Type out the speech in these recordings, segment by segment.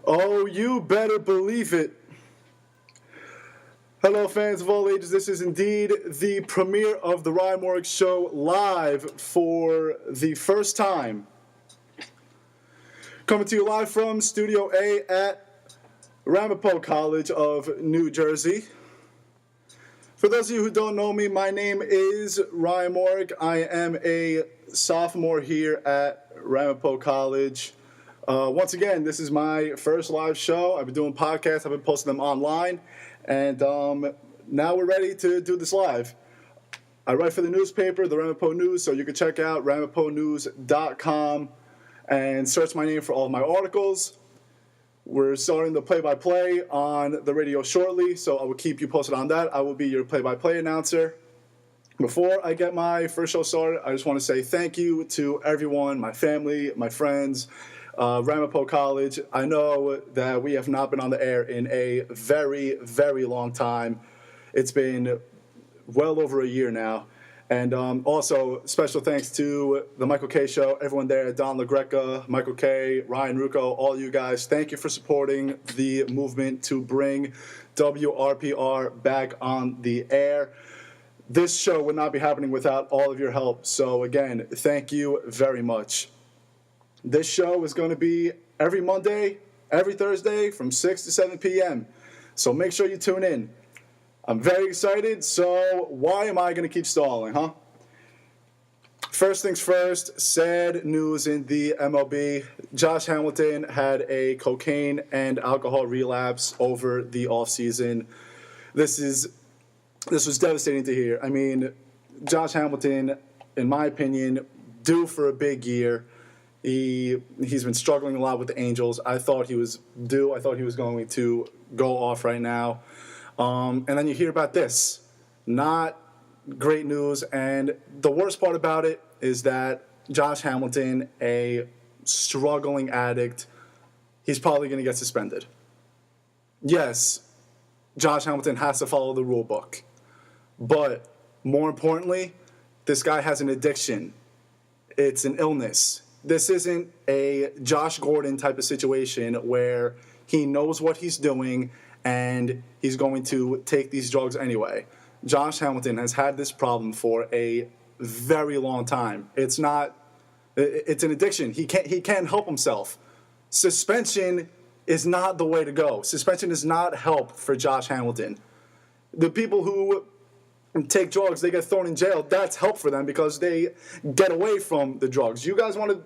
Oh, you better believe it. Hello, fans of all ages. This is indeed the premiere of the Morik Show live for the first time. Coming to you live from Studio A at Ramapo College of New Jersey. For those of you who don't know me, my name is Morik. I am a sophomore here at Ramapo College. Once again, this is my first live show. I've been doing podcasts. I've been posting them online. And now we're ready to do this live. I write for the newspaper, the Ramapo News, so you can check out ramaponews.com and search my name for all of my articles. We're starting the play-by-play on the radio shortly, so I will keep you posted on that. I will be your play-by-play announcer. Before I get my first show started, I just want to say thank you to everyone, my family, my friends, Ramapo College. I know that we have not been on the air in a very, very long time. It's been well over a year now. And also, special thanks to the Michael K. Show, everyone there, Don LaGreca, Michael K., Ryan Rucco, all you guys. Thank you for supporting the movement to bring WRPR back on the air. This show would not be happening without all of your help. So, again, thank you very much. This show is going to be every Monday, every Thursday from 6 to 7 p.m. So make sure you tune in. I'm very excited, so why am I going to keep stalling, huh? First things first, sad news in the MLB. Josh Hamilton had a cocaine and alcohol relapse over the offseason. This was devastating to hear. I mean, Josh Hamilton, in my opinion, due for a big year. He's been struggling a lot with the Angels. I thought he was due. I thought he was going to go off right now. And then you hear about this. Not great news. And the worst part about it is that Josh Hamilton, a struggling addict, he's probably going to get suspended. Yes, Josh Hamilton has to follow the rule book. But more importantly, this guy has an addiction. It's an illness. This isn't a Josh Gordon type of situation where he knows what he's doing and he's going to take these drugs anyway. Josh Hamilton has had this problem for a very long time. It's an addiction. He can't help himself. Suspension is not the way to go. Suspension is not help for Josh Hamilton. The people who take drugs, they get thrown in jail. That's help for them because they get away from the drugs. You guys want to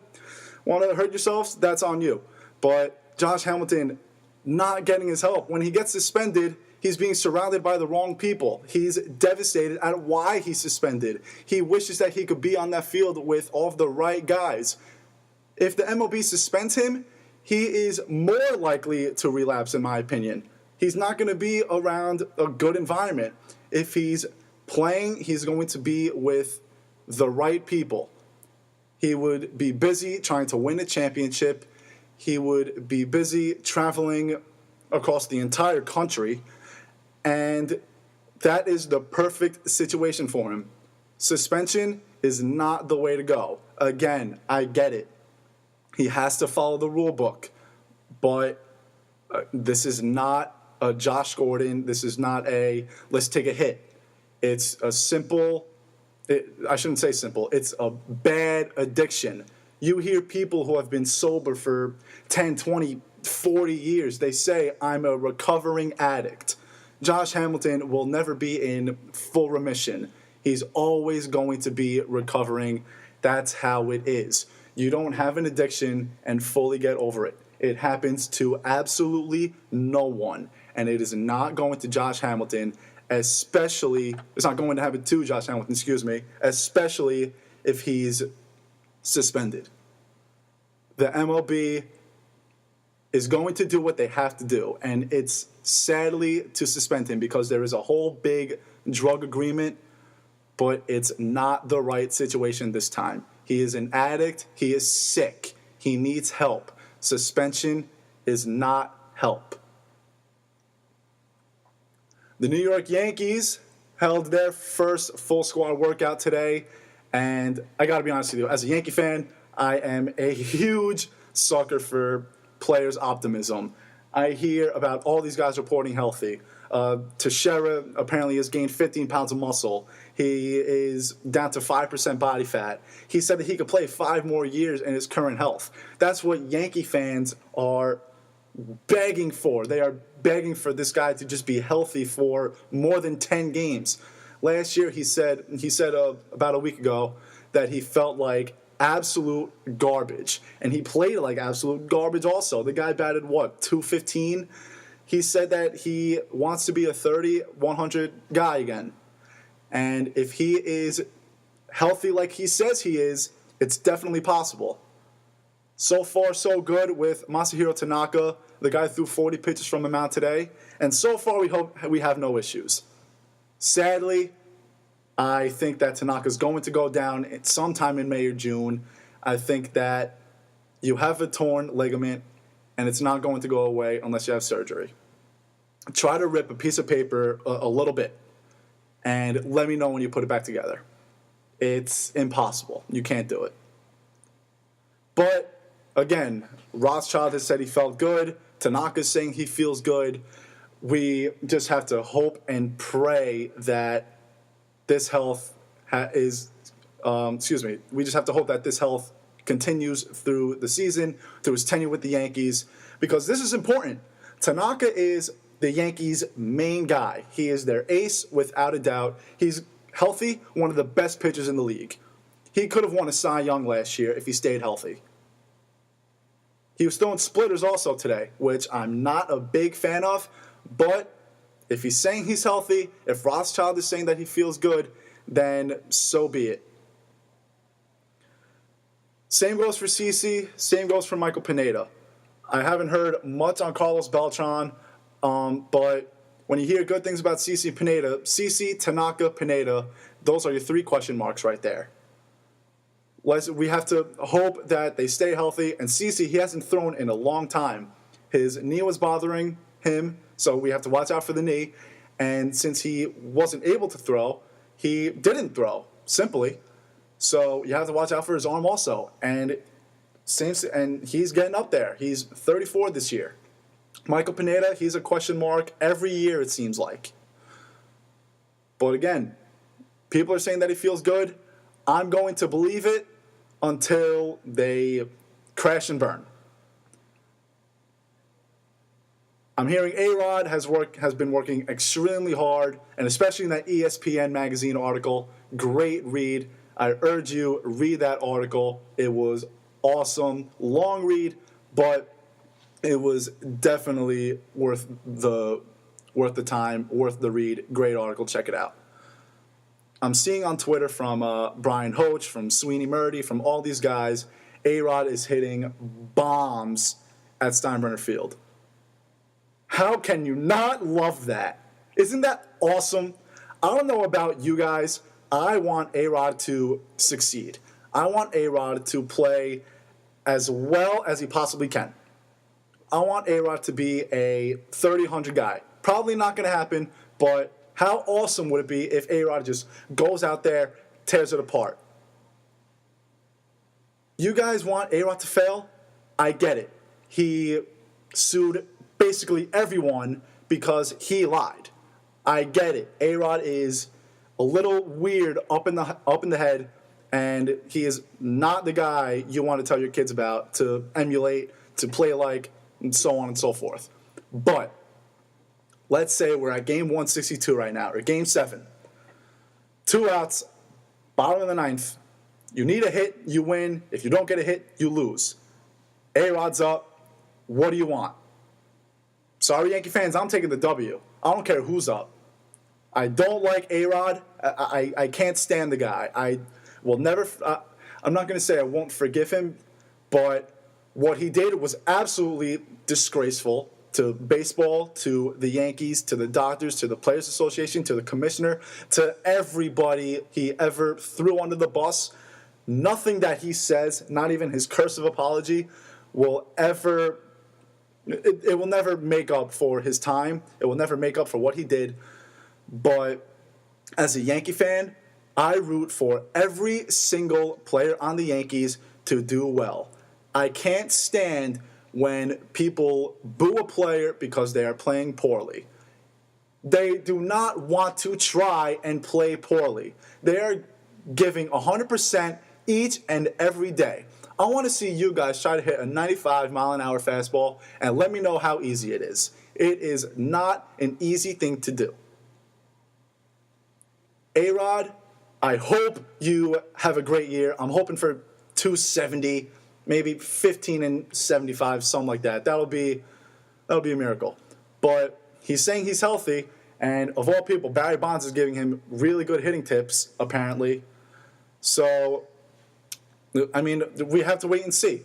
hurt yourselves? That's on you. But Josh Hamilton not getting his help. When he gets suspended, he's being surrounded by the wrong people. He's devastated at why he's suspended. He wishes that he could be on that field with all of the right guys. If the MLB suspends him, he is more likely to relapse, in my opinion. He's not going to be around a good environment. If he's playing, he's going to be with the right people. He would be busy trying to win a championship. He would be busy traveling across the entire country. And that is the perfect situation for him. Suspension is not the way to go. Again, I get it. He has to follow the rule book. But this is not a Josh Gordon. This is not a let's take a hit. It's a simple, I shouldn't say simple, it's a bad addiction. You hear people who have been sober for 10, 20, 40 years, they say, I'm a recovering addict. Josh Hamilton will never be in full remission. He's always going to be recovering. That's how it is. You don't have an addiction and fully get over it. It happens to absolutely no one. And it is not going to Josh Hamilton. Especially, it's not going to happen to Josh Hamilton, especially if he's suspended. The MLB is going to do what they have to do, and it's sadly to suspend him because there is a whole big drug agreement, but it's not the right situation this time. He is an addict. He is sick. He needs help. Suspension is not help. The New York Yankees held their first full squad workout today, and I got to be honest with you, as a Yankee fan, I am a huge sucker for players' optimism. I hear about all these guys reporting healthy. Teixeira apparently has gained 15 pounds of muscle. He is down to 5% body fat. He said that he could play 5 more years in his current health. That's what Yankee fans are begging for. They are begging for this guy to just be healthy for more than 10 games. Last year, he said about a week ago that he felt like absolute garbage, and he played like absolute garbage also. The guy batted, what, 215? He said that he wants to be a 30, 100 guy again. And if he is healthy like he says he is, it's definitely possible. So far, so good with Masahiro Tanaka. The guy threw 40 pitches from the mound today. And so far, we hope we have no issues. Sadly, I think that Tanaka's going to go down sometime in May or June. I think that you have a torn ligament, and it's not going to go away unless you have surgery. Try to rip a piece of paper a little bit, and let me know when you put it back together. It's impossible. You can't do it. But, again, Rothschild has said he felt good. Tanaka's saying he feels good. We just have to hope and pray that this health we just have to hope that this health continues through the season, through his tenure with the Yankees, because this is important. Tanaka is the Yankees' main guy. He is their ace without a doubt. He's healthy, one of the best pitchers in the league. He could have won a Cy Young last year if he stayed healthy. He was throwing splitters also today, which I'm not a big fan of, but if he's saying he's healthy, if Rothschild is saying that he feels good, then so be it. Same goes for CeCe. Same goes for Michael Pineda. I haven't heard much on Carlos Beltran, but when you hear good things about CeCe Pineda, CeCe, Tanaka, Pineda, those are your 3 question marks right there. We have to hope that they stay healthy. And CeCe, he hasn't thrown in a long time. His knee was bothering him, so we have to watch out for the knee. And since he wasn't able to throw, he didn't throw, simply. So you have to watch out for his arm also. And he's getting up there. He's 34 this year. Michael Pineda, he's a question mark every year, it seems like. But again, people are saying that he feels good. I'm going to believe it until they crash and burn. I'm hearing A-Rod has been working extremely hard, and especially in that ESPN magazine article. Great read. I urge you, read that article. It was awesome. Long read, but it was definitely worth the time, worth the read. Great article. Check it out. I'm seeing on Twitter from Brian Hoach, from Sweeney Murdy, from all these guys, A-Rod is hitting bombs at Steinbrenner Field. How can you not love that? Isn't that awesome? I don't know about you guys. I want A-Rod to succeed. I want A-Rod to play as well as he possibly can. I want A-Rod to be a 30-100 guy. Probably not going to happen, but how awesome would it be if A-Rod just goes out there, tears it apart? You guys want A-Rod to fail? I get it. He sued basically everyone because he lied. I get it. A-Rod is a little weird up in the head, and he is not the guy you want to tell your kids about, to emulate, to play like, and so on and so forth. But let's say we're at game 162 right now, or game 7. 2 outs, bottom of the 9th. You need a hit, you win. If you don't get a hit, you lose. A-Rod's up. What do you want? Sorry, Yankee fans, I'm taking the W. I don't care who's up. I don't like A-Rod. I can't stand the guy. I will never. I'm not going to say I won't forgive him, but what he did was absolutely disgraceful to baseball, to the Yankees, to the doctors, to the Players Association, to the commissioner, to everybody he ever threw under the bus. Nothing that he says, not even his cursive apology, will ever. It will never make up for his time. It will never make up for what he did. But as a Yankee fan, I root for every single player on the Yankees to do well. I can't stand when people boo a player because they are playing poorly. They do not want to try and play poorly. They are giving 100% each and every day. I want to see you guys try to hit a 95-mile-an-hour fastball and let me know how easy it is. It is not an easy thing to do. A-Rod, I hope you have a great year. I'm hoping for 270, maybe 15 and 75, something like that. That'll be a miracle. But he's saying he's healthy, and of all people, Barry Bonds is giving him really good hitting tips, apparently. So, I mean, we have to wait and see.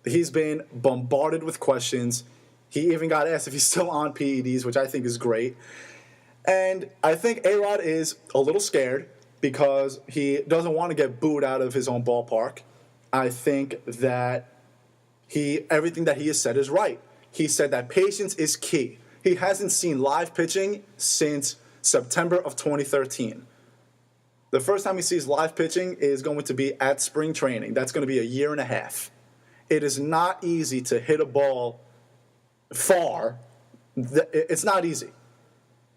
He's been bombarded with questions. He even got asked if he's still on PEDs, which I think is great. And I think A-Rod is a little scared because he doesn't want to get booed out of his own ballpark. I think that everything that he has said is right. He said that patience is key. He hasn't seen live pitching since September of 2013. The first time he sees live pitching is going to be at spring training. That's going to be a year and a half. It is not easy to hit a ball far. It's not easy.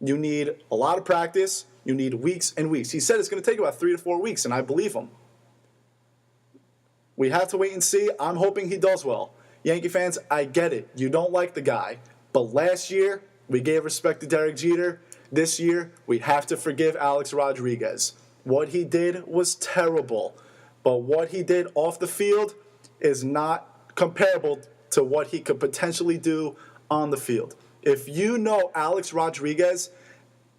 You need a lot of practice. You need weeks and weeks. He said it's going to take about 3 to 4 weeks, and I believe him. We have to wait and see. I'm hoping he does well. Yankee fans, I get it. You don't like the guy. But last year, we gave respect to Derek Jeter. This year, we have to forgive Alex Rodriguez. What he did was terrible. But what he did off the field is not comparable to what he could potentially do on the field. If you know Alex Rodriguez,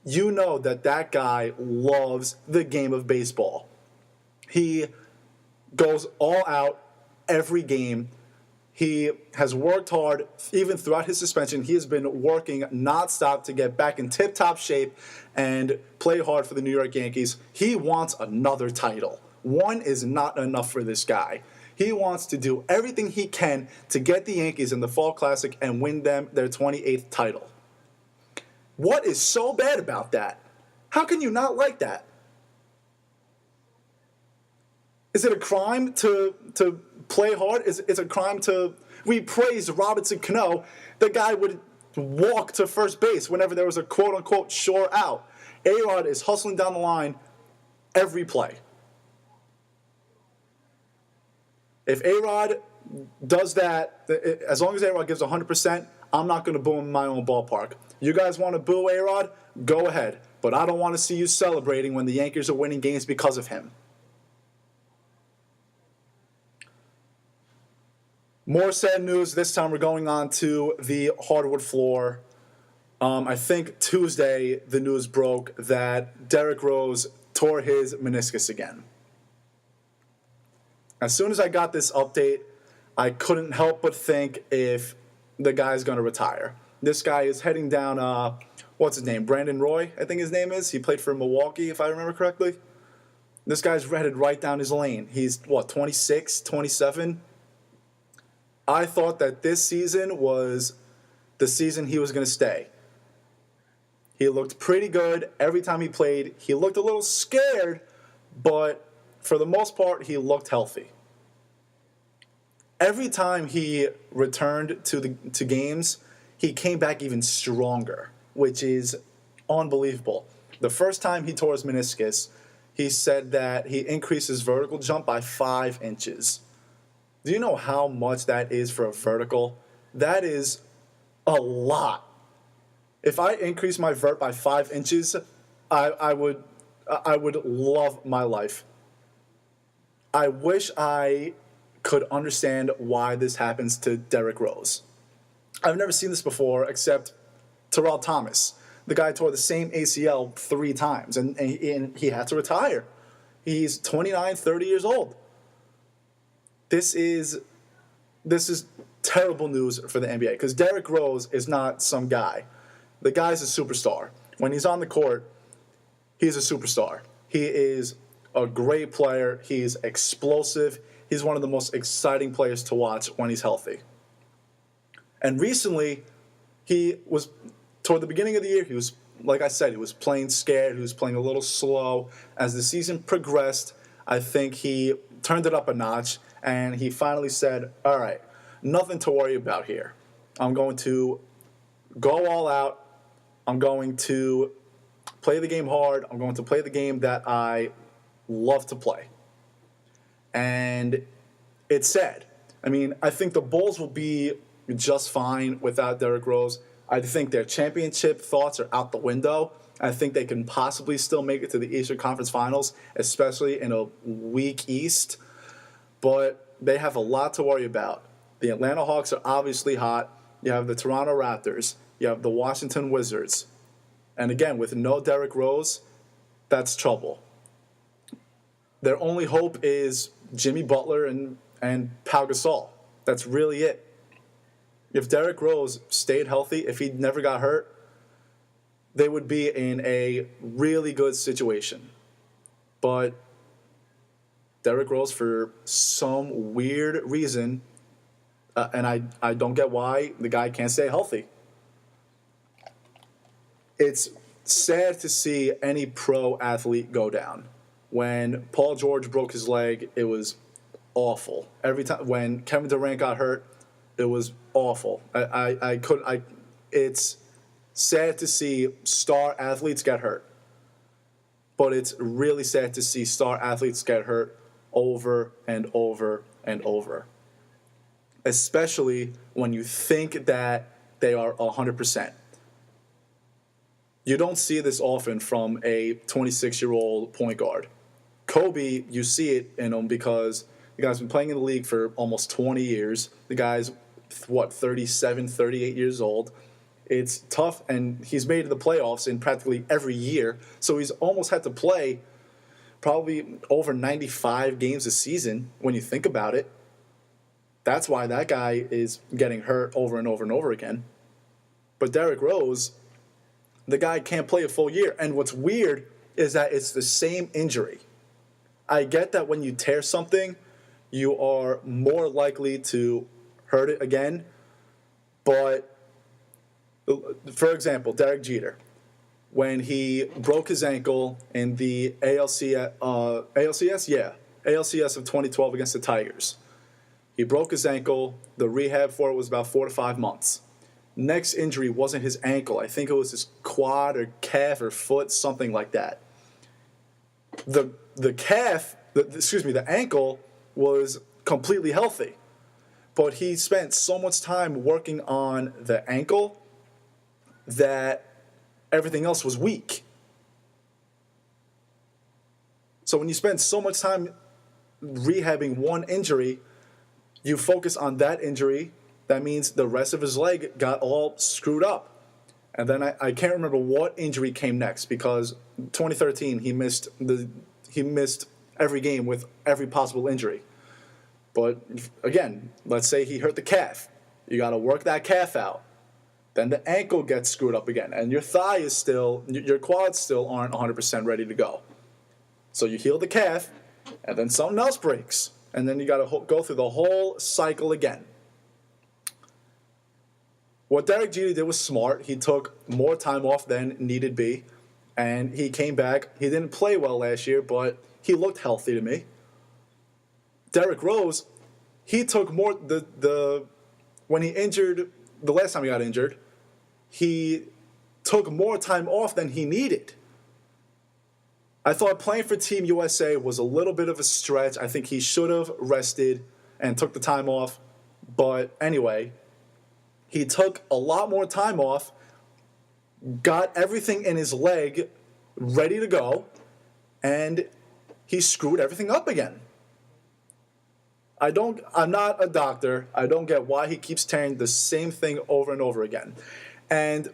you know that that guy loves the game of baseball. He goes all out every game. He has worked hard even throughout his suspension. He has been working nonstop to get back in tip-top shape and play hard for the New York Yankees. He wants another title. One is not enough for this guy. He wants to do everything he can to get the Yankees in the Fall Classic and win them their 28th title. What is so bad about that? How can you not like that? Is it a crime to play hard? Is it a crime to... We praised Robinson Cano. The guy would walk to first base whenever there was a quote-unquote sure out. A-Rod is hustling down the line every play. If A-Rod does that, as long as A-Rod gives 100%, I'm not going to boo him in my own ballpark. You guys want to boo A-Rod? Go ahead. But I don't want to see you celebrating when the Yankees are winning games because of him. More sad news. This time we're going on to the hardwood floor. I think Tuesday the news broke that Derrick Rose tore his meniscus again. As soon as I got this update, I couldn't help but think if the guy's going to retire. This guy is heading down, what's his name? Brandon Roy, I think his name is. He played for Milwaukee, if I remember correctly. This guy's headed right down his lane. He's, 26, 27? I thought that this season was the season he was going to stay. He looked pretty good every time he played. He looked a little scared, but for the most part, he looked healthy. Every time he returned to games, he came back even stronger, which is unbelievable. The first time he tore his meniscus, he said that he increased his vertical jump by 5 inches. Do you know how much that is for a vertical? That is a lot. If I increase my vert by 5 inches, I would love my life. I wish I could understand why this happens to Derrick Rose. I've never seen this before except Terrell Thomas. The guy tore the same ACL 3 times, and he had to retire. He's 29, 30 years old. This is terrible news for the NBA because Derrick Rose is not some guy. The guy's a superstar. When he's on the court, he's a superstar. He is a great player. He's explosive. He's one of the most exciting players to watch when he's healthy. And recently, toward the beginning of the year, he was, like I said, he was playing scared. He was playing a little slow. As the season progressed, I think he turned it up a notch, and he finally said, all right, Nothing to worry about here. I'm going to go all out. I'm going to play the game hard. I'm going to play the game that I love to play. And it's sad. I mean, I think the Bulls will be just fine without Derrick Rose. I think their championship thoughts are out the window. I think they can possibly still make it to the Eastern Conference Finals, especially in a weak East. But they have a lot to worry about. The Atlanta Hawks are obviously hot. You have the Toronto Raptors. You have the Washington Wizards. And again, with no Derrick Rose, that's trouble. Their only hope is Jimmy Butler and Pau Gasol. That's really it. If Derrick Rose stayed healthy, if he never got hurt, they would be in a really good situation. But Derrick Rose, for some weird reason, and I don't get why the guy can't stay healthy. It's sad to see any pro athlete go down. When Paul George broke his leg, it was awful. Every time when Kevin Durant got hurt, it was awful. It's sad to see star athletes get hurt. But it's really sad to see star athletes get hurt over and over and over. Especially when you think that they are 100%. You don't see this often from a 26-year-old point guard. Kobe, you see it in him because the guy's been playing in the league for almost 20 years. The guy's, 37, 38 years old. It's tough, and he's made the playoffs in practically every year. So he's almost had to play probably over 95 games a season when you think about it. That's why that guy is getting hurt over and over and over again. But Derrick Rose, the guy can't play a full year. And what's weird is that it's the same injury. I get that when you tear something, you are more likely to hurt it again. But, for example, Derek Jeter, when he broke his ankle in the ALCS of 2012 against the Tigers. He broke his ankle. The rehab for it was about 4 to 5 months. Next injury wasn't his ankle. I think it was his quad or calf or foot, something like that. The ankle was completely healthy. But he spent so much time working on the ankle that everything else was weak. So when you spend so much time rehabbing one injury, you focus on that injury. That means the rest of his leg got all screwed up. And then I can't remember what injury came next because 2013 he missed every game with every possible injury. But again, let's say he hurt the calf. You got to work that calf out. Then the ankle gets screwed up again, and your your quads still aren't 100% ready to go. So you heal the calf, and then something else breaks, and then you got to go through the whole cycle again. What Derek Jeter did was smart. He took more time off than needed be, and he came back. He didn't play well last year, but he looked healthy to me. Derrick Rose, he took more when he injured the last time he got injured, he took more time off than he needed. I thought playing for Team USA was a little bit of a stretch. I think he should have rested and took the time off. But anyway, he took a lot more time off, got everything in his leg ready to go, and he screwed everything up again. I'm not a doctor. I don't get why he keeps tearing the same thing over and over again. And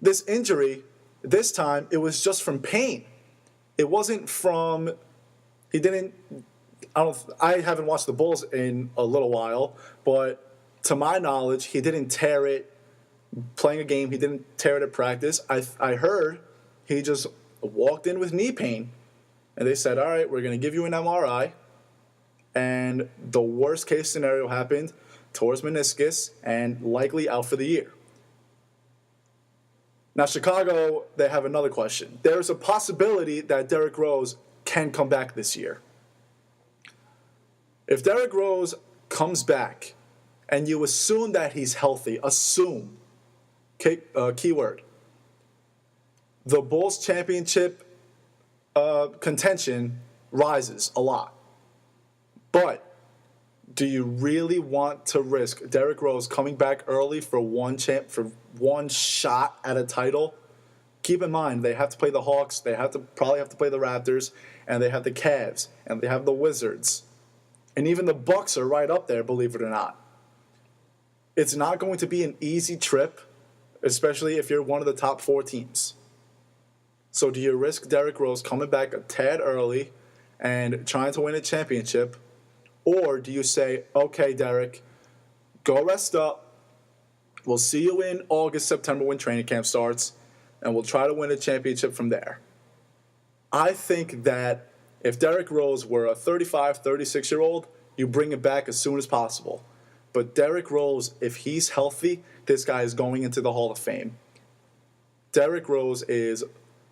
this injury, this time, it was just from pain. It wasn't from, I haven't watched the Bulls in a little while, but to my knowledge, he didn't tear it playing a game. He didn't tear it at practice. I heard he just walked in with knee pain, and they said, all right, we're going to give you an MRI. And the worst case scenario happened, tore his meniscus, and likely out for the year. Now, Chicago, they have another question. There's a possibility that Derrick Rose can come back this year. If Derrick Rose comes back and you assume that he's healthy, assume, keyword, the Bulls championship contention rises a lot. But do you really want to risk Derrick Rose coming back early for one shot at a title? Keep in mind, they have to play the Hawks, they probably have to play the Raptors, and they have the Cavs, and they have the Wizards. And even the Bucks are right up there, believe it or not. It's not going to be an easy trip, especially if you're one of the top 4 teams. So do you risk Derrick Rose coming back a tad early and trying to win a championship? Or do you say, okay, Derrick, go rest up. We'll see you in August, September when training camp starts, and we'll try to win a championship from there. I think that if Derrick Rose were a 35, 36-year-old, you bring him back as soon as possible. But Derrick Rose, if he's healthy, this guy is going into the Hall of Fame. Derrick Rose is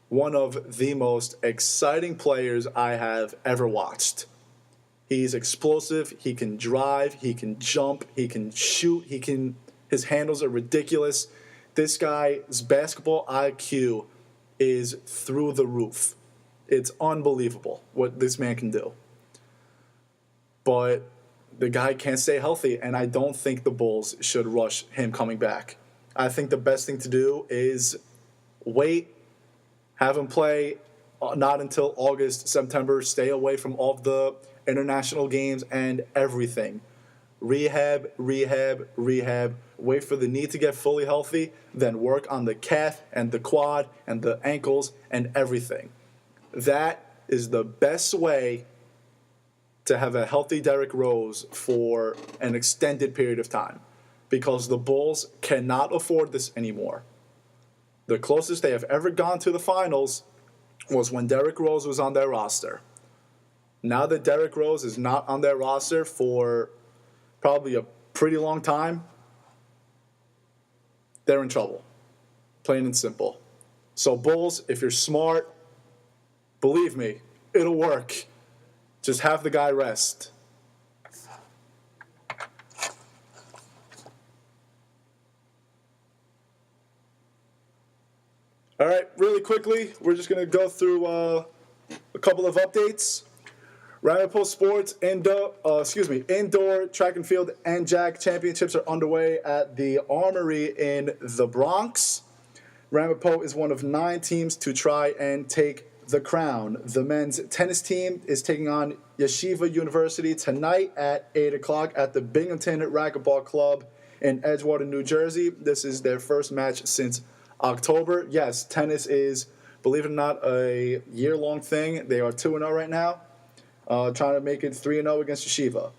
one of the most exciting players I have ever watched. He's explosive, he can drive, he can jump, he can shoot, his handles are ridiculous. This guy's basketball IQ is through the roof. It's unbelievable what this man can do. But the guy can't stay healthy, and I don't think the Bulls should rush him coming back. I think the best thing to do is wait, have him play not until August, September, stay away from all of the international games and everything. Rehab, wait for the knee to get fully healthy, then work on the calf and the quad and the ankles and everything. That is the best way to have a healthy Derrick Rose for an extended period of time, because the Bulls cannot afford this anymore. The closest they have ever gone to the finals was when Derrick Rose was on their roster. Now that Derrick Rose is not on their roster for probably a pretty long time, they're in trouble. Plain and simple. So Bulls, if you're smart, believe me, it'll work. Just have the guy rest. All right, really quickly, we're just going to go through a couple of updates. Ramapo Sports indoor track and field and jack championships are underway at the Armory in the Bronx. Ramapo is one of 9 teams to try and take the crown. The men's tennis team is taking on Yeshiva University tonight at 8 o'clock at the Binghamton Racquetball Club in Edgewater, New Jersey. This is their first match since October. Yes, tennis is, believe it or not, a year-long thing. They are 2-0 right now, trying to make it 3-0 against Yeshiva.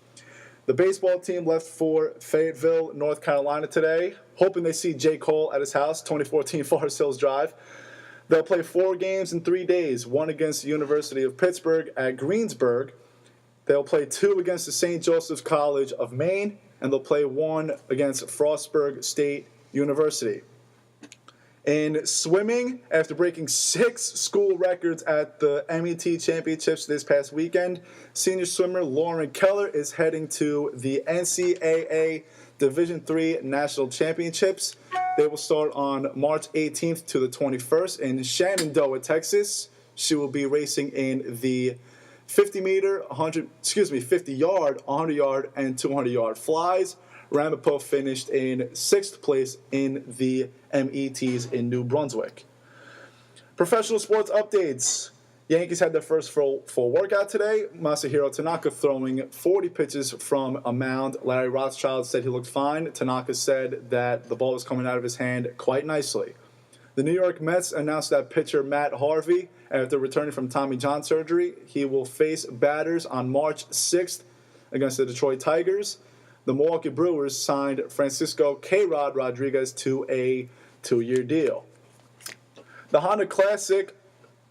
The baseball team left for Fayetteville, North Carolina today, hoping they see J. Cole at his house, 2014 Forest Hills Drive. They'll play 4 games in 3 days, 1 against the University of Pittsburgh at Greensburg. They'll play 2 against the St. Joseph's College of Maine, and they'll play 1 against Frostburg State University. In swimming, after breaking 6 school records at the MET Championships this past weekend, senior swimmer Lauren Keller is heading to the NCAA Division III National Championships. They will start on March 18th to the 21st in Shenandoah, Texas. She will be racing in the 50-yard, 100-yard, and 200-yard flies. Ramapo finished in 6th place in the METs in New Brunswick. Professional sports updates. Yankees had their first full workout today. Masahiro Tanaka throwing 40 pitches from a mound. Larry Rothschild said he looked fine. Tanaka said that the ball was coming out of his hand quite nicely. The New York Mets announced that pitcher Matt Harvey, after returning from Tommy John surgery, he will face batters on March 6th against the Detroit Tigers. The Milwaukee Brewers signed Francisco K-Rod Rodriguez to a 2-year deal. The Honda Classic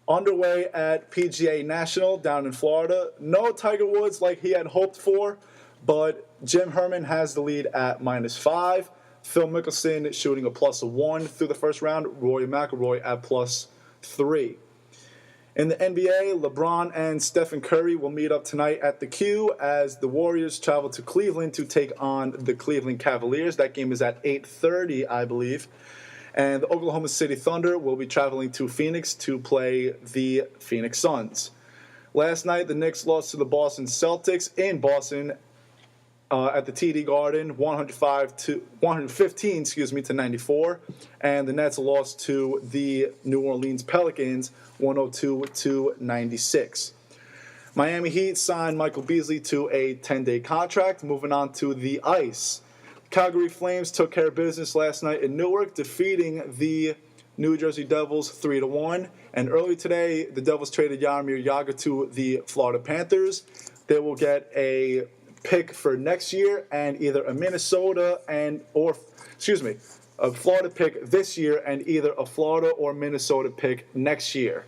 underway at PGA National down in Florida. No Tiger Woods like he had hoped for, but Jim Herman has the lead at -5. Phil Mickelson shooting a +1 through the first round. Rory McIlroy at +3. In the NBA, LeBron and Stephen Curry will meet up tonight at the Q as the Warriors travel to Cleveland to take on the Cleveland Cavaliers. That game is at 8:30, I believe. And the Oklahoma City Thunder will be traveling to Phoenix to play the Phoenix Suns. Last night, the Knicks lost to the Boston Celtics in Boston at the TD Garden, 115 to 94, and the Nets lost to the New Orleans Pelicans, 102 to 96. Miami Heat signed Michael Beasley to a 10-day contract. Moving on to the ice. Calgary Flames took care of business last night in Newark, defeating the New Jersey Devils 3-1. And early today, the Devils traded Jaromir Jagr to the Florida Panthers. They will get a pick for next year and either a Florida pick this year and either a Florida or Minnesota pick next year.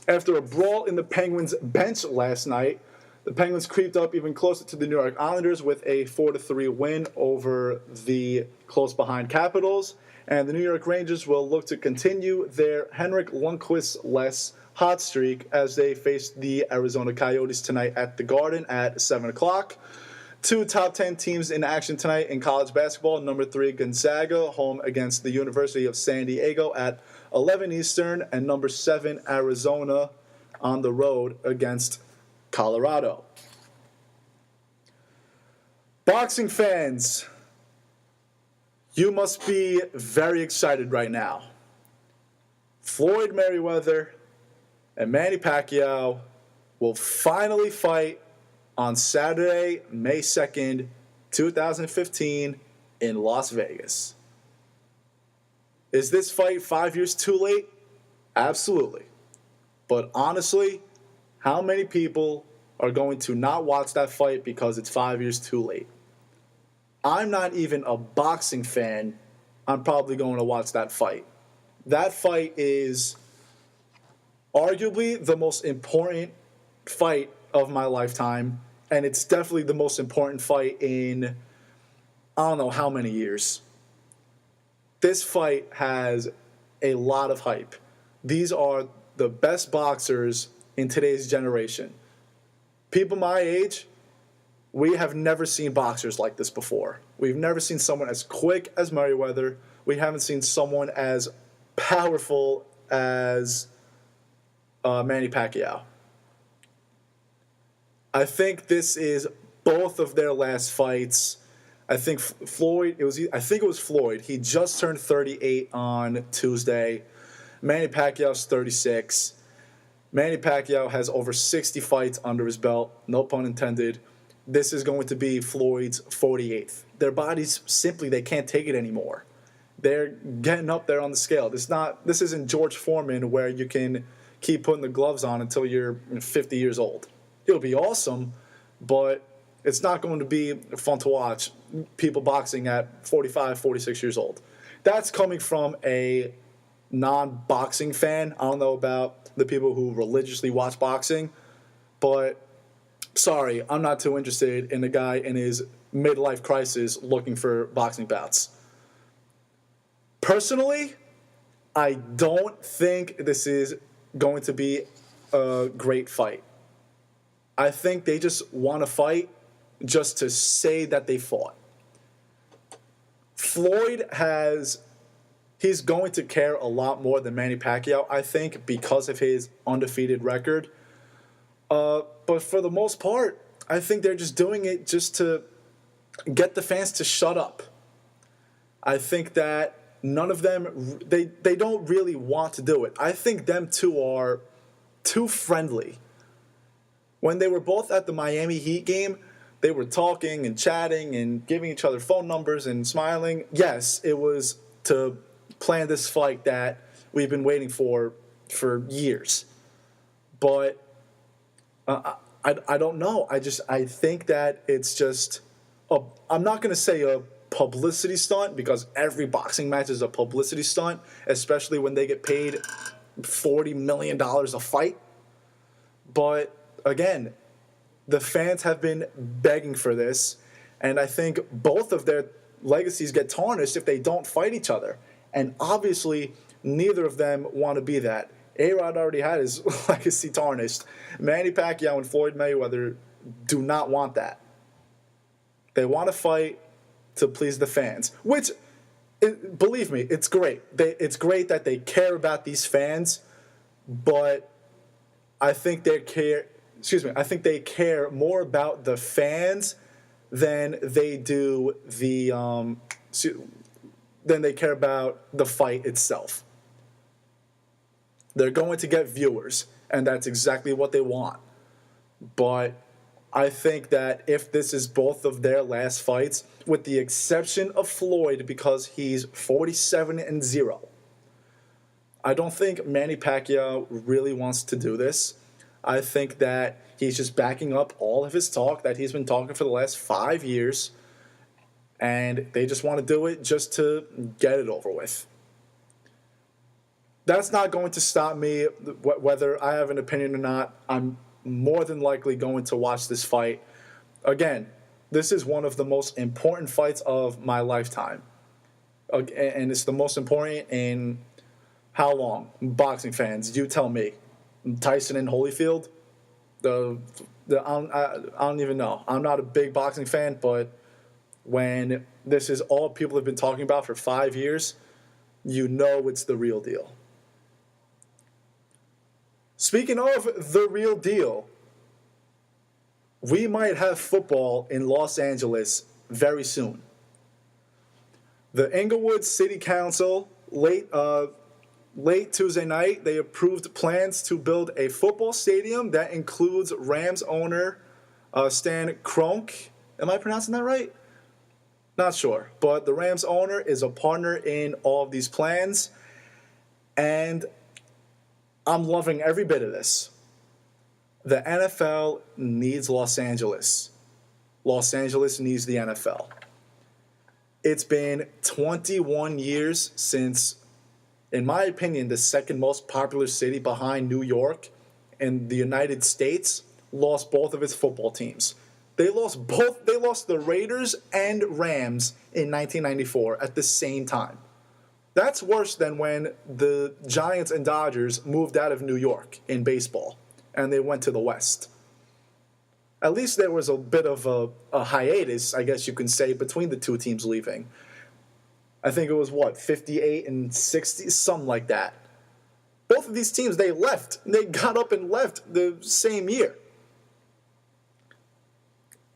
After a brawl in the Penguins bench last night, the Penguins creeped up even closer to the New York Islanders with a 4-3 win over the close behind Capitals. And the New York Rangers will look to continue their Henrik Lundqvist-less hot streak as they face the Arizona Coyotes tonight at the Garden at 7 o'clock. Two top 10 teams in action tonight in college basketball. Number 3, Gonzaga, home against the University of San Diego at 11 Eastern. And number 7, Arizona, on the road against Colorado. Boxing fans, you must be very excited right now. Floyd Mayweather and Manny Pacquiao will finally fight on Saturday, May 2nd, 2015 in Las Vegas. Is this fight 5 years too late? Absolutely. But honestly, how many people are going to not watch that fight because it's 5 years too late? I'm not even a boxing fan. I'm probably going to watch that fight. That fight is arguably the most important fight of my lifetime, and it's definitely the most important fight in I don't know how many years. This fight has a lot of hype. These are the best boxers in today's generation. People my age, we have never seen boxers like this before. We've never seen someone as quick as Mayweather. We haven't seen someone as powerful as Manny Pacquiao. I think this is both of their last fights. I think it was Floyd. He just turned 38 on Tuesday. Manny Pacquiao's 36. Manny Pacquiao has over 60 fights under his belt. No pun intended. This is going to be Floyd's 48th. Their bodies simply, they can't take it anymore. They're getting up there on the scale. This isn't George Foreman where you can keep putting the gloves on until you're 50 years old. It'll be awesome, but it's not going to be fun to watch people boxing at 45, 46 years old. That's coming from a non-boxing fan. I don't know about the people who religiously watch boxing, but sorry, I'm not too interested in a guy in his midlife crisis looking for boxing bouts. Personally, I don't think this is going to be a great fight. I think they just want to fight just to say that they fought. Floyd he's going to care a lot more than Manny Pacquiao, I think, because of his undefeated record. But for the most part, I think they're just doing it just to get the fans to shut up. I think that none of them, they don't really want to do it. I think them two are too friendly. When they were both at the Miami Heat game, they were talking and chatting and giving each other phone numbers and smiling. Yes, it was to plan this fight that we've been waiting for years. But I don't know. I think that it's just I'm not going to say a publicity stunt because every boxing match is a publicity stunt, especially when they get paid $40 million a fight. But again, the fans have been begging for this, and I think both of their legacies get tarnished if they don't fight each other. And obviously, neither of them want to be that. A-Rod already had his legacy tarnished. Manny Pacquiao and Floyd Mayweather do not want that. They want to fight to please the fans, which, believe me, it's great. It's great that they care about these fans, but I think they care. I think they care more about the fans than they do than they care about the fight itself. They're going to get viewers, and that's exactly what they want. But I think that if this is both of their last fights, with the exception of Floyd because he's 47-0, I don't think Manny Pacquiao really wants to do this. I think that he's just backing up all of his talk that he's been talking for the last 5 years, and they just want to do it just to get it over with. That's not going to stop me, whether I have an opinion or not. I'm more than likely going to watch this fight. Again, this is one of the most important fights of my lifetime. And it's the most important in how long? Boxing fans, you tell me. Tyson and Holyfield? I don't even know. I'm not a big boxing fan, but when this is all people have been talking about for 5 years, you know it's the real deal. Speaking of the real deal, we might have football in Los Angeles very soon. The Inglewood City Council, late Tuesday night, they approved plans to build a football stadium that includes Rams owner Stan Kroenke. Am I pronouncing that right? Not sure. But the Rams owner is a partner in all of these plans, and I'm loving every bit of this. The NFL needs Los Angeles. Los Angeles needs the NFL. It's been 21 years since, in my opinion, the second most popular city behind New York in the United States lost both of its football teams. They lost the Raiders and Rams in 1994 at the same time. That's worse than when the Giants and Dodgers moved out of New York in baseball and they went to the West. At least there was a bit of a hiatus, I guess you can say, between the two teams leaving. I think it was, 58 and 60, something like that. Both of these teams, they left. They got up and left the same year.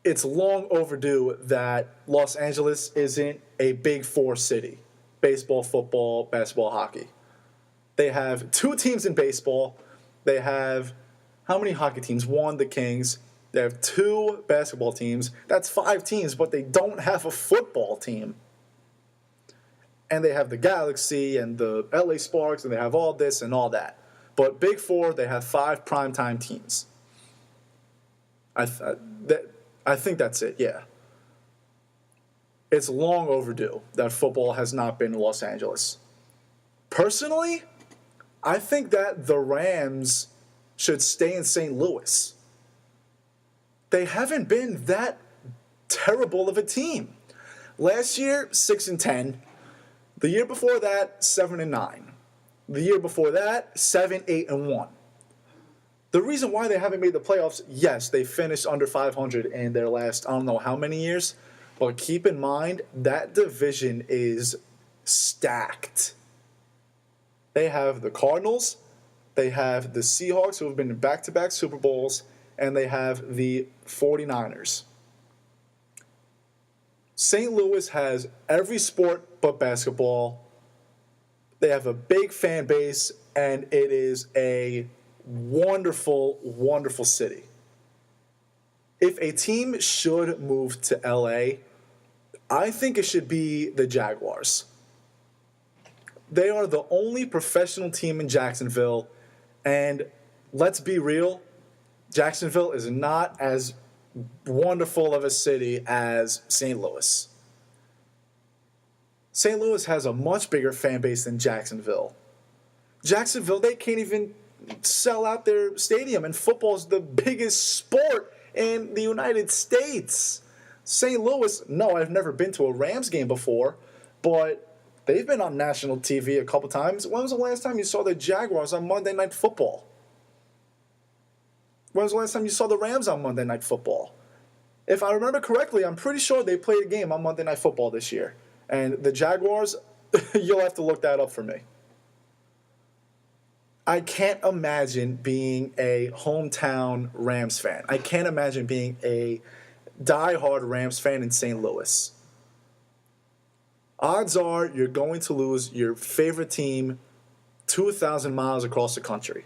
It's long overdue that Los Angeles isn't a Big Four city. Baseball, football, basketball, hockey. They have 2 teams in baseball. They have, how many hockey teams? 1, the Kings. They have 2 basketball teams. That's 5 teams, but they don't have a football team. And they have the Galaxy and the LA Sparks, and they have all this and all that. But Big Four, they have 5 primetime teams. I think that's it, yeah. It's long overdue that football has not been in Los Angeles. Personally, I think that the Rams should stay in St. Louis. They haven't been that terrible of a team. Last year, 6-10. The year before that, 7-9. The year before that, 7-8-1. The reason why they haven't made the playoffs, yes, they finished under 500 in their last, I don't know how many years, but keep in mind, that division is stacked. They have the Cardinals, they have the Seahawks, who have been in back-to-back Super Bowls, and they have the 49ers. St. Louis has every sport but basketball. They have a big fan base, and it is a wonderful, wonderful city. If a team should move to LA, I think it should be the Jaguars. They are the only professional team in Jacksonville, and let's be real, Jacksonville is not as wonderful of a city as St. Louis. St. Louis has a much bigger fan base than Jacksonville. Jacksonville, they can't even sell out their stadium, and football is the biggest sport in the United States. St. Louis, no, I've never been to a Rams game before, but They've been on national TV a couple times. When was the last time you saw the Jaguars on Monday Night Football? When was the last time you saw the Rams on Monday Night Football? If I remember correctly, I'm pretty sure they played a game on Monday Night Football this year. And the Jaguars, you'll have to look that up for me. I can't imagine being a hometown Rams fan. I can't imagine being a diehard Rams fan in St. Louis. Odds are you're going to lose your favorite team 2,000 miles across the country.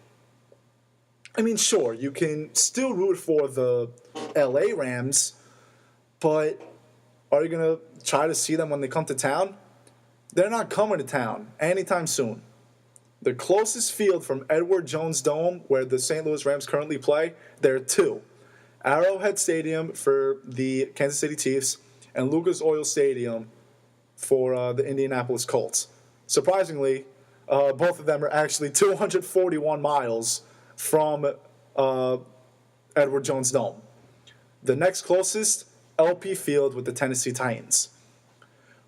I mean, sure, you can still root for the LA Rams, but are you going to try to see them when they come to town? They're not coming to town anytime soon. The closest field from Edward Jones Dome, where the St. Louis Rams currently play, there are two. Arrowhead Stadium for the Kansas City Chiefs and Lucas Oil Stadium for the Indianapolis Colts. Surprisingly, both of them are actually 241 miles from Edward Jones Dome. The next closest, LP Field with the Tennessee Titans.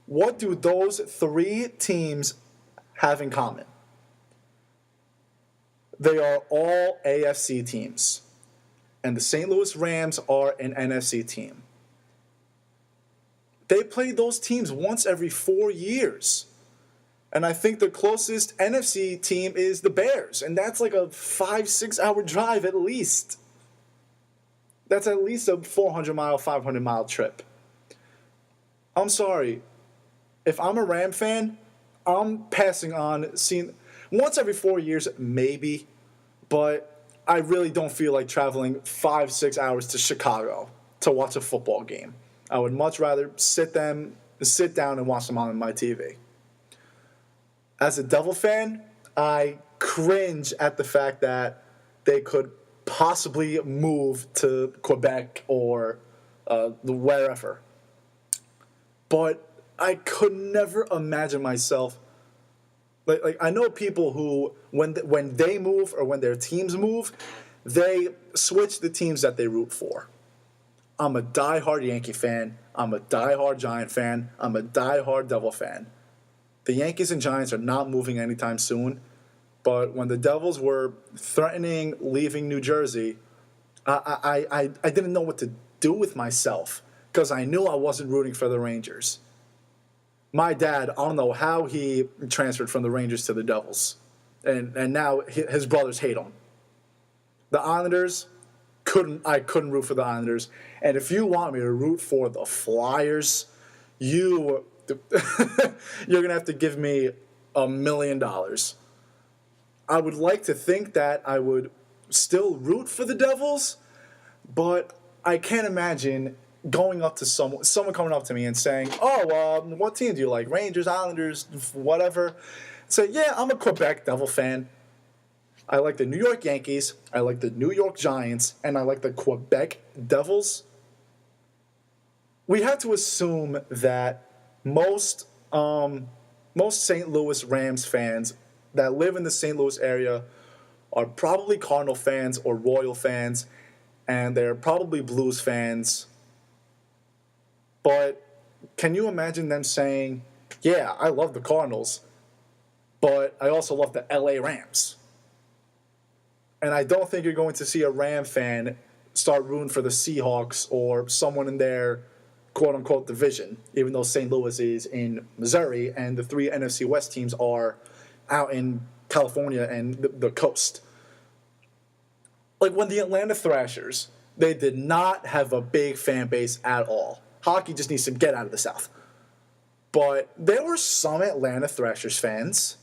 What do those three teams have in common? They are all AFC teams, and the St. Louis Rams are an NFC team. They play those teams once every 4 years. And I think the closest NFC team is the Bears, and that's like a 5-6 hour drive at least. That's at least a 400-mile, 500-mile trip. I'm sorry. If I'm a Ram fan, I'm passing on seeing once every 4 years, maybe, but I really don't feel like traveling 5-6 hours to Chicago to watch a football game. I would much rather sit down and watch them on my TV. As a Devil fan, I cringe at the fact that they could possibly move to Quebec or wherever. But I could never imagine myself. Like I know people who, when they move or when their teams move, they switch the teams that they root for. I'm a diehard Yankee fan. I'm a diehard Giant fan. I'm a diehard Devil fan. The Yankees and Giants are not moving anytime soon, but when the Devils were threatening leaving New Jersey, I didn't know what to do with myself because I knew I wasn't rooting for the Rangers. My dad, I don't know how he transferred from the Rangers to the Devils, and now his brothers hate him. The Islanders, I couldn't root for the Islanders, and if you want me to root for the Flyers, you're going to have to give me $1 million. I would like to think that I would still root for the Devils, but I can't imagine going up to someone coming up to me and saying, what team do you like? Rangers, Islanders, whatever. Say, yeah, I'm a Quebec Devil fan. I like the New York Yankees, I like the New York Giants, and I like the Quebec Devils. We have to assume that most St. Louis Rams fans that live in the St. Louis area are probably Cardinal fans or Royal fans, and they're probably Blues fans. But can you imagine them saying, yeah, I love the Cardinals, but I also love the LA Rams? And I don't think you're going to see a Ram fan start rooting for the Seahawks or someone in their quote-unquote division, even though St. Louis is in Missouri and the three NFC West teams are out in California and the coast. Like when the Atlanta Thrashers, they did not have a big fan base at all. Hockey just needs to get out of the South. But there were some Atlanta Thrashers fans.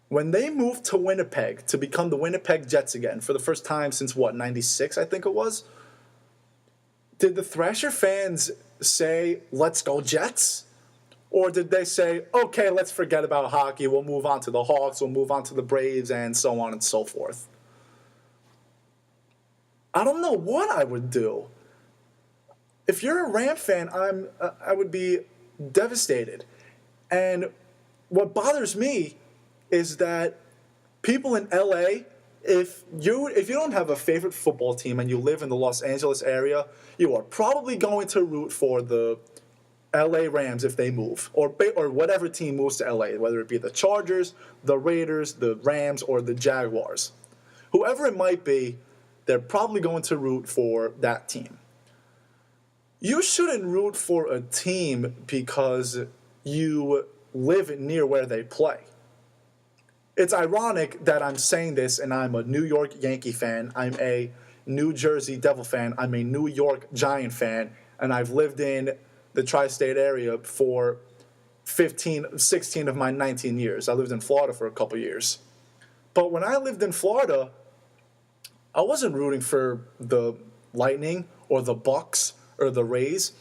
When they moved to Winnipeg to become the Winnipeg Jets again for the first time since, 96, I think it was? Did the Thrasher fans say, let's go Jets? Or did they say, okay, let's forget about hockey, we'll move on to the Hawks, we'll move on to the Braves, and so on and so forth? I don't know what I would do. If you're a Ram fan, I would be devastated. And what bothers me is that people in LA, if you don't have a favorite football team and you live in the Los Angeles area, you are probably going to root for the LA Rams if they move, or whatever team moves to LA, whether it be the Chargers, the Raiders, the Rams, or the Jaguars. Whoever it might be, they're probably going to root for that team. You shouldn't root for a team because you live near where they play. It's ironic that I'm saying this and I'm a New York Yankee fan, I'm a New Jersey Devil fan, I'm a New York Giant fan, and I've lived in the tri-state area for 16 of my 19 years. I lived in Florida for a couple years. But when I lived in Florida, I wasn't rooting for the Lightning or the Bucks or the Rays.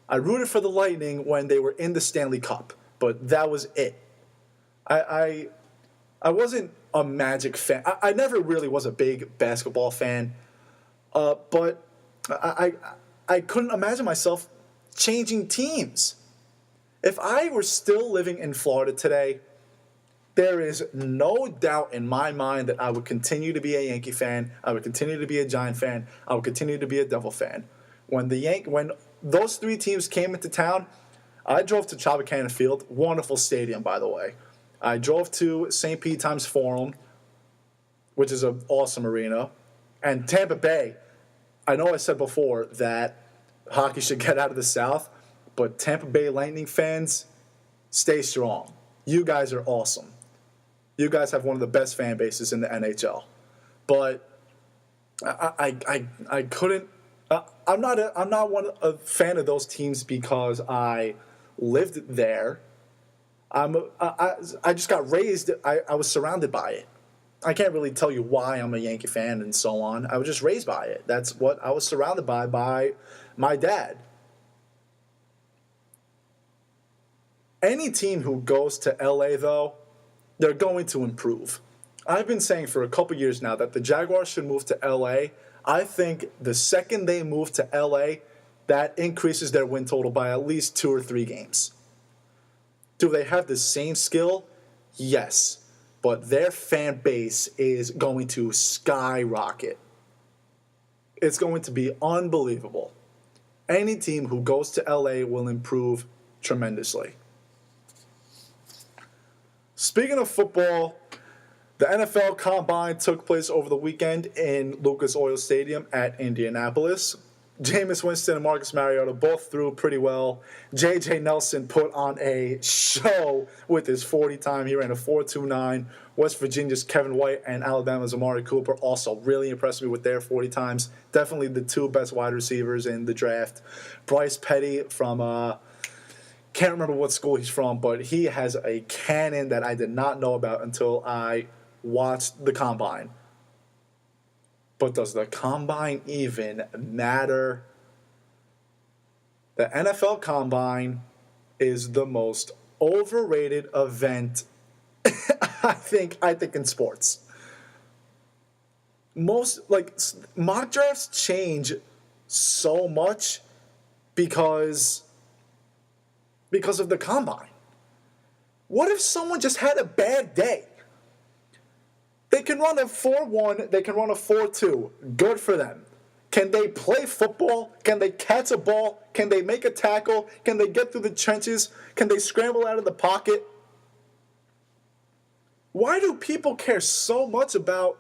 I rooted for the Lightning when they were in the Stanley Cup, but that was it. I wasn't a Magic fan. I never really was a big basketball fan, but I couldn't imagine myself changing teams. If I were still living in Florida today, there is no doubt in my mind that I would continue to be a Yankee fan. I would continue to be a Giant fan. I would continue to be a Devil fan. When those three teams came into town, I drove to Tropicana Field, wonderful stadium, by the way. I drove to St. Pete Times Forum, which is an awesome arena, and Tampa Bay. I know I said before that hockey should get out of the South, but Tampa Bay Lightning fans, stay strong. You guys are awesome. You guys have one of the best fan bases in the NHL. But I couldn't. I'm not a fan of those teams because I lived there. I just got raised. I was surrounded by it. I can't really tell you why I'm a Yankee fan and so on. I was just raised by it. That's what I was surrounded by my dad. Any team who goes to LA, though, they're going to improve. I've been saying for a couple years now that the Jaguars should move to LA. I think the second they move to LA, that increases their win total by at least 2 or 3 games. Do they have the same skill? Yes. But their fan base is going to skyrocket. It's going to be unbelievable. Any team who goes to LA will improve tremendously. Speaking of football, the NFL Combine took place over the weekend in Lucas Oil Stadium at Indianapolis. Jameis Winston and Marcus Mariota both threw pretty well. J.J. Nelson put on a show with his 40 time. He ran a 4.29. West Virginia's Kevin White and Alabama's Amari Cooper also really impressed me with their 40 times. Definitely the 2 best wide receivers in the draft. Bryce Petty from can't remember what school he's from, but he has a cannon that I did not know about until I watched the Combine. But does the Combine even matter? The NFL Combine is the most overrated event I think in sports. Most mock drafts change so much because of the Combine. What if someone just had a bad day? They can run a 4.1, they can run a 4.2. Good for them. Can they play football? Can they catch a ball? Can they make a tackle? Can they get through the trenches? Can they scramble out of the pocket? Why do people care so much about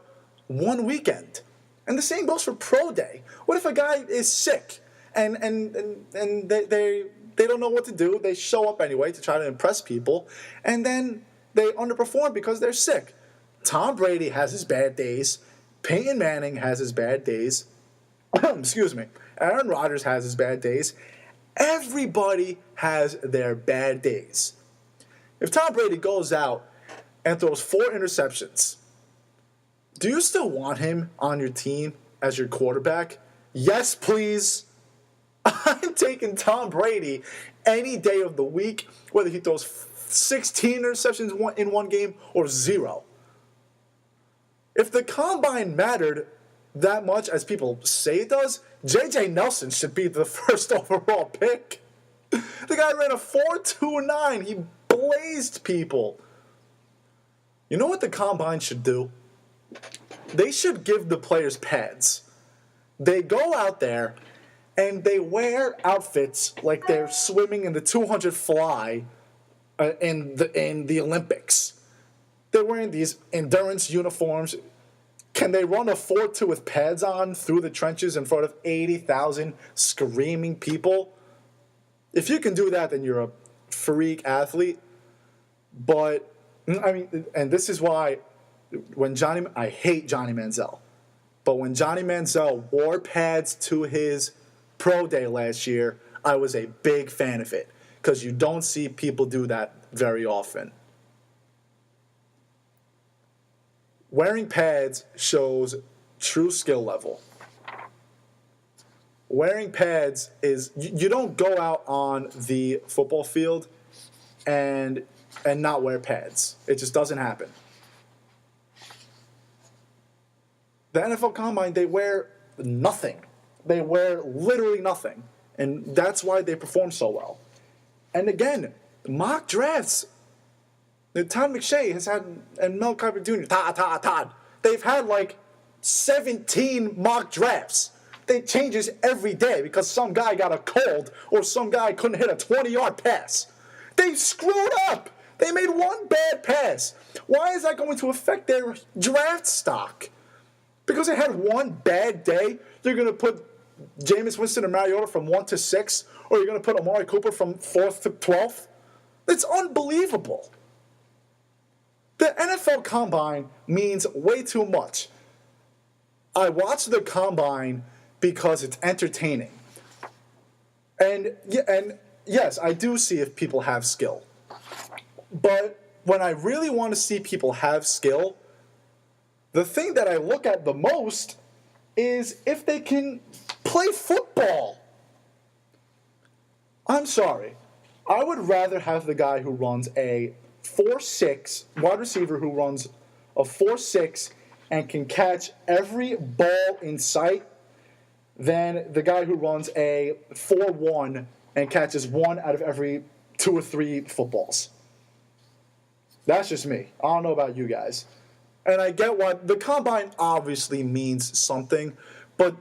one weekend? And the same goes for pro day. What if a guy is sick and they don't know what to do? They show up anyway to try to impress people, and then they underperform because they're sick. Tom Brady has his bad days. Peyton Manning has his bad days. Excuse me. Aaron Rodgers has his bad days. Everybody has their bad days. If Tom Brady goes out and throws 4 interceptions, do you still want him on your team as your quarterback? Yes, please. I'm taking Tom Brady any day of the week, whether he throws 16 interceptions in one game or 0. If the Combine mattered that much as people say it does, J.J. Nelson should be the first overall pick. The guy ran a 4.29. He blazed people. You know what the Combine should do? They should give the players pads. They go out there And they wear outfits like they're swimming in the 200 fly in the Olympics. They're wearing these endurance uniforms. Can they run a 4-2 with pads on through the trenches in front of 80,000 screaming people? If you can do that, then you're a freak athlete. But, I mean, and this is why I hate Johnny Manziel. But when Johnny Manziel wore pads to his pro day last year, I was a big fan of it. Because you don't see people do that very often. Wearing pads shows true skill level. Wearing pads is, you don't go out on the football field and not wear pads. It just doesn't happen. The NFL Combine, they wear nothing. They wear literally nothing. And that's why they perform so well. And again, mock drafts. Todd McShay has had, and Mel Kiper Jr., Todd. They've had like 17 mock drafts. They changes every day because some guy got a cold or some guy couldn't hit a 20-yard pass. They screwed up. They made one bad pass. Why is that going to affect their draft stock? Because they had one bad day, you're going to put Jameis Winston and Mariota from 1 to 6, or you're going to put Amari Cooper from 4th to 12th? It's unbelievable. The NFL Combine means way too much. I watch the Combine because it's entertaining. And yes, I do see if people have skill. But when I really want to see people have skill, the thing that I look at the most is if they can play football. I'm sorry. I would rather have the guy who runs a 4.6, wide receiver who runs a 4.6 and can catch every ball in sight than the guy who runs a 4.1 and catches one out of every 2 or 3 footballs. That's just me. I don't know about you guys. And I get what the Combine obviously means something, but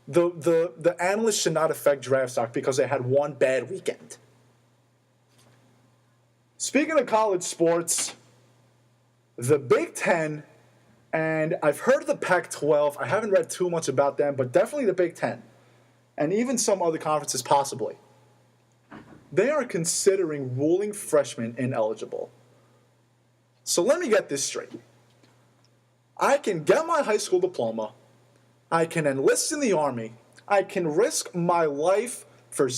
the analysts should not affect draft stock because they had one bad weekend. Speaking of college sports, the Big Ten, and I've heard of the Pac-12. I haven't read too much about them, but definitely the Big Ten, and even some other conferences possibly. They are considering ruling freshmen ineligible. So let me get this straight. I can get my high school diploma. I can enlist in the Army. I can risk my life for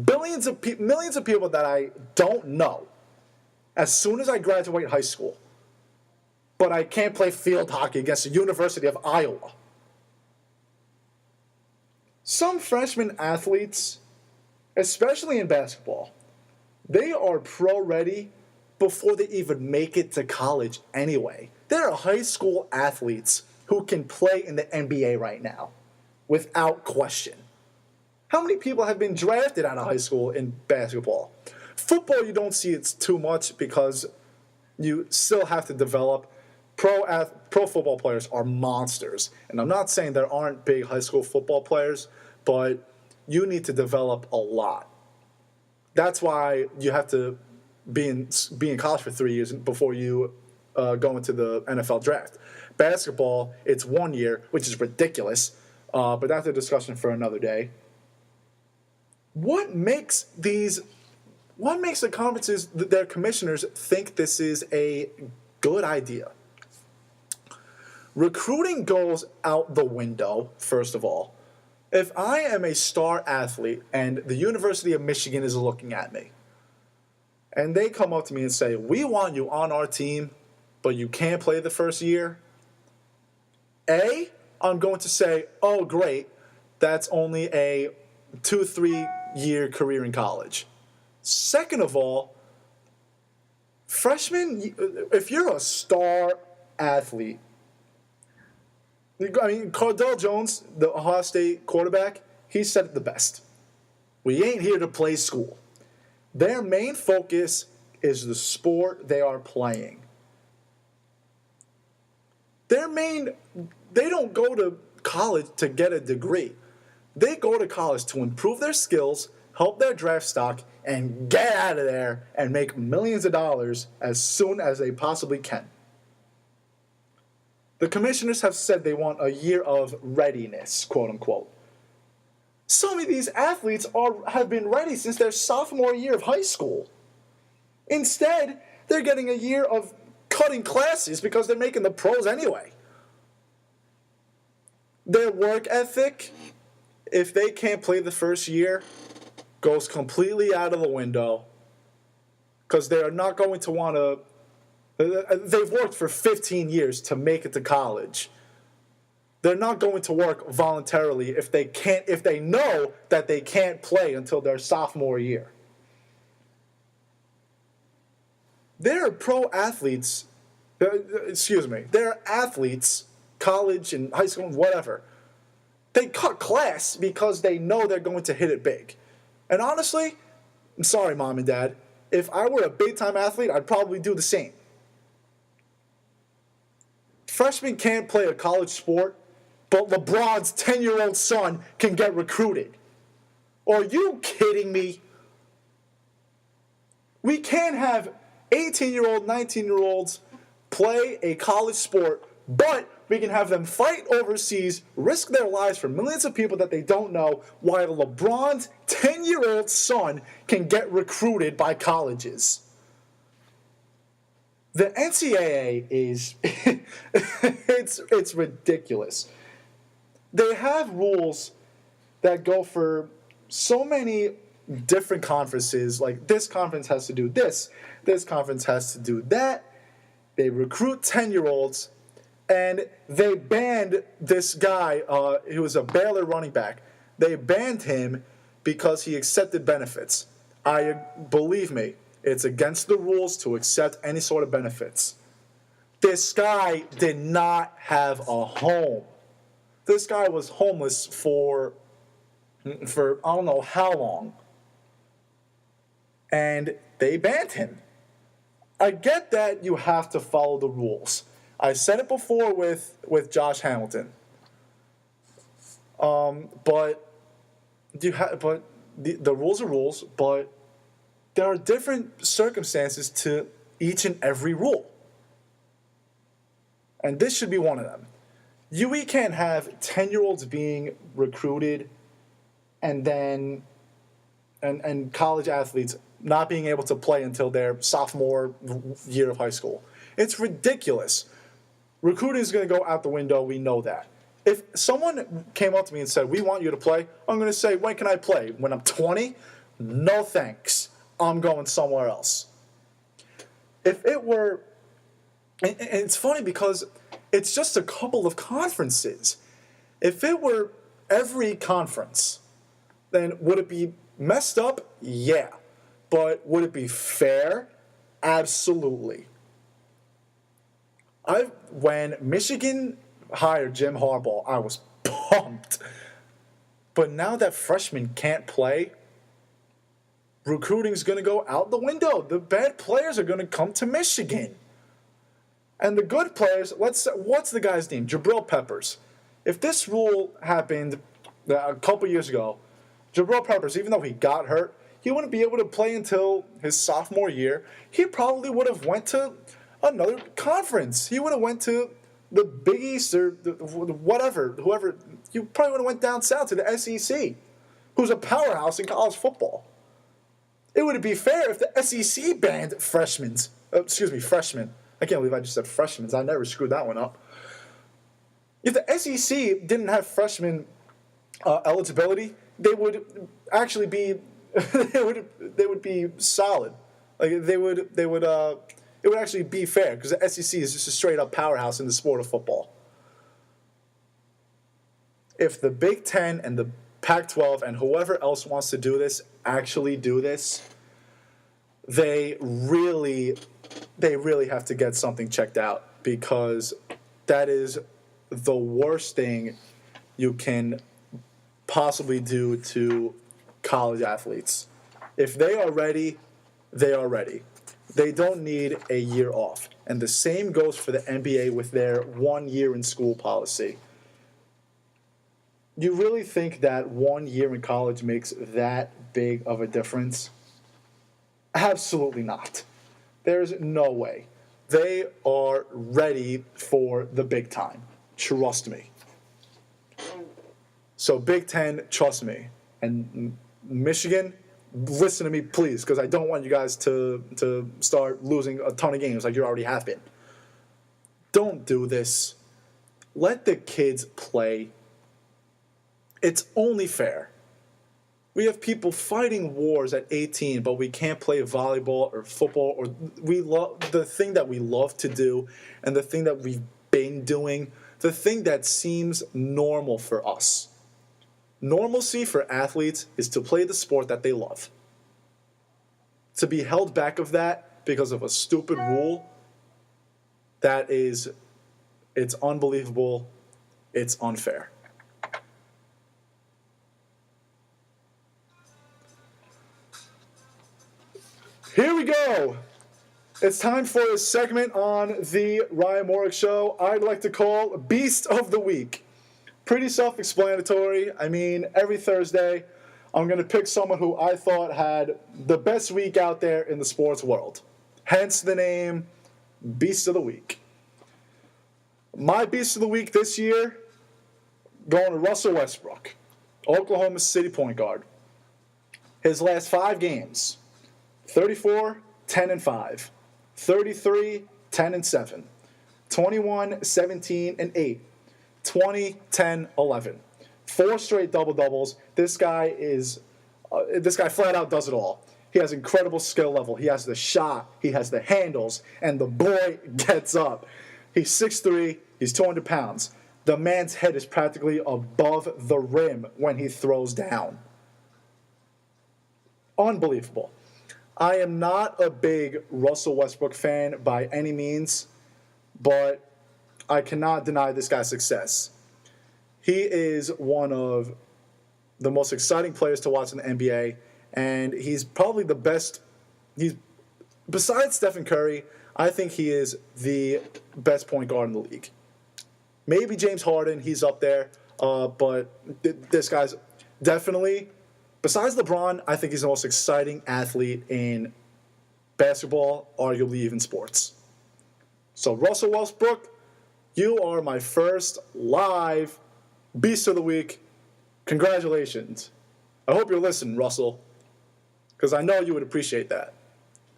millions of people that I don't know as soon as I graduate high school. But I can't play field hockey against the University of Iowa. Some freshman athletes, especially in basketball, they are pro-ready before they even make it to college anyway. There are high school athletes who can play in the NBA right now without question. How many people have been drafted out of high school in basketball? Football, you don't see it too much because you still have to develop. Pro football players are monsters. And I'm not saying there aren't big high school football players, but you need to develop a lot. That's why you have to be in college for 3 years before you go into the NFL draft. Basketball, it's 1 year, which is ridiculous, but that's a discussion for another day. What makes the conferences, their commissioners, think this is a good idea? Recruiting goes out the window, first of all. If I am a star athlete and the University of Michigan is looking at me, and they come up to me and say, we want you on our team, but you can't play the first year, I'm going to say, oh, great, that's only a 2-3 year career in college. Second of all, freshmen, if you're a star athlete, I mean, Cardell Jones, the Ohio State quarterback, he said it the best. We ain't here to play school. Their main focus is the sport they are playing. They don't go to college to get a degree. They go to college to improve their skills, help their draft stock, and get out of there and make millions of dollars as soon as they possibly can. The commissioners have said they want a year of readiness, quote unquote. Some of these athletes have been ready since their sophomore year of high school. Instead, they're getting a year of cutting classes because they're making the pros anyway. Their work ethic, if they can't play the first year, goes completely out of the window because they are not going to want to. They've worked for 15 years to make it to college. They're not going to work voluntarily if they know that they can't play until their sophomore year. There are pro athletes, there are athletes, college and high school and whatever. They cut class because they know they're going to hit it big. And honestly, I'm sorry, Mom and Dad, if I were a big-time athlete, I'd probably do the same. Freshmen can't play a college sport, but LeBron's 10-year-old son can get recruited. Are you kidding me? We can't have 18-year-old, 19-year-olds play a college sport, but we can have them fight overseas, risk their lives for millions of people that they don't know, while LeBron's 10-year-old son can get recruited by colleges. The NCAA is, it's ridiculous. They have rules that go for so many different conferences, like this conference has to do this conference has to do that. They recruit 10-year-olds, and they banned this guy, he was a Baylor running back. They banned him because he accepted benefits. Believe me, it's against the rules to accept any sort of benefits. This guy did not have a home. This guy was homeless for I don't know how long. And they banned him. I get that you have to follow the rules. I said it before with Josh Hamilton. But the rules are rules, but there are different circumstances to each and every rule. And this should be one of them. We can't have 10-year-olds being recruited and then and college athletes not being able to play until their sophomore year of high school. It's ridiculous. Recruiting is going to go out the window. We know that. If someone came up to me and said, "We want you to play," I'm going to say, "When can I play? When I'm 20? No thanks. I'm going somewhere else." If it were, and it's funny because it's just a couple of conferences. If it were every conference, then would it be messed up? Yeah. But would it be fair? Absolutely. When Michigan hired Jim Harbaugh, I was pumped. But now that freshmen can't play, recruiting's going to go out the window. The bad players are going to come to Michigan. And the good players, what's the guy's name? Jabril Peppers. If this rule happened a couple years ago, Jabril Peppers, even though he got hurt, he wouldn't be able to play until his sophomore year. He probably would have went to another conference. He would have went to the Big East or whoever. He probably would have went down south to the SEC, who's a powerhouse in college football. It would be fair if the SEC banned freshmen. I can't believe I just said freshmen. I never screwed that one up. If the SEC didn't have freshman eligibility, they would actually be they would be solid. Like it would actually be fair because the SEC is just a straight up powerhouse in the sport of football. If the Big Ten and the Pac-12 and whoever else wants to do this actually do this, they really have to get something checked out because that is the worst thing you can possibly do to college athletes. If they are ready, they are ready. They don't need a year off. And the same goes for the NBA with their 1 year in school policy. You really think that 1 year in college makes that big of a difference? Absolutely not. There's no way. They are ready for the big time. Trust me. So Big Ten, trust me. And Michigan, listen to me, please, because I don't want you guys to start losing a ton of games like you already have been. Don't do this. Let the kids play. It's only fair. We have people fighting wars at 18, but we can't play volleyball or football or we love the thing that we love to do and the thing that we've been doing, the thing that seems normal for us. Normalcy for athletes is to play the sport that they love. To be held back of that because of a stupid rule, it's unbelievable, it's unfair. Here we go. It's time for a segment on the Ryan Morik Show I'd like to call Beast of the Week. Pretty self-explanatory. I mean, every Thursday, I'm going to pick someone who I thought had the best week out there in the sports world. Hence the name Beast of the Week. My Beast of the Week this year, going to Russell Westbrook, Oklahoma City point guard. His last 5 games, 34, 10, and 5. 33, 10, and 7. 21, 17, and 8. 20, 10, 11. 4 straight double-doubles. This guy flat out does it all. He has incredible skill level. He has the shot. He has the handles. And the boy gets up. He's 6'3". He's 200 pounds. The man's head is practically above the rim when he throws down. Unbelievable. I am not a big Russell Westbrook fan by any means, but I cannot deny this guy's success. He is one of the most exciting players to watch in the NBA, and he's probably the best. Besides Stephen Curry, I think he is the best point guard in the league. Maybe James Harden, he's up there, but this guy's definitely, besides LeBron, I think he's the most exciting athlete in basketball, arguably even sports. So Russell Westbrook, you are my first live Beast of the Week. Congratulations. I hope you're listening, Russell, because I know you would appreciate that.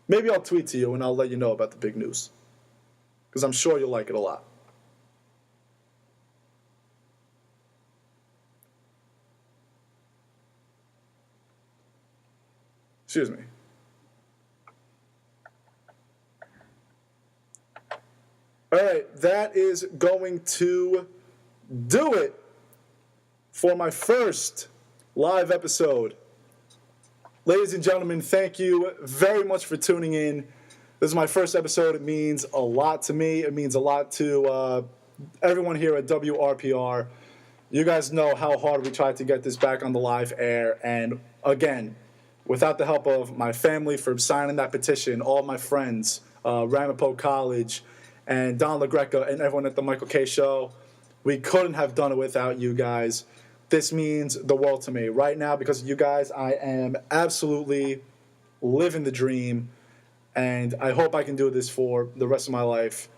Maybe I'll tweet to you and I'll let you know about the big news, because I'm sure you'll like it a lot. Excuse me. All right, that is going to do it for my first live episode. Ladies and gentlemen, thank you very much for tuning in. This is my first episode. It means a lot to me. It means a lot to everyone here at WRPR. You guys know how hard we tried to get this back on the live air. And again, without the help of my family for signing that petition, all my friends, Ramapo College, and Don LaGreca, and everyone at the Michael K. Show, we couldn't have done it without you guys. This means the world to me. Right now, because of you guys, I am absolutely living the dream, and I hope I can do this for the rest of my life.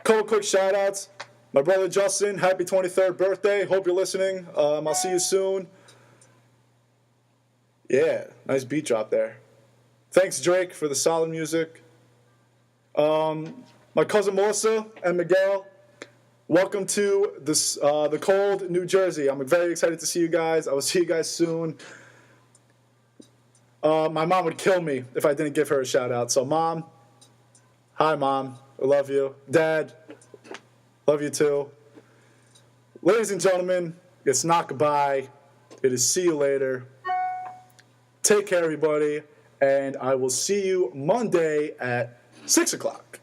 Couple quick shout-outs. My brother Justin, happy 23rd birthday. Hope you're listening. I'll see you soon. Yeah, nice beat drop there. Thanks, Drake, for the solid music. My cousin Melissa and Miguel, welcome to this, the cold New Jersey. I'm very excited to see you guys. I will see you guys soon. My mom would kill me if I didn't give her a shout out. So, Mom, hi, Mom. I love you. Dad, love you too. Ladies and gentlemen, it's not goodbye. It is see you later. Take care, everybody. And I will see you Monday at 6 o'clock.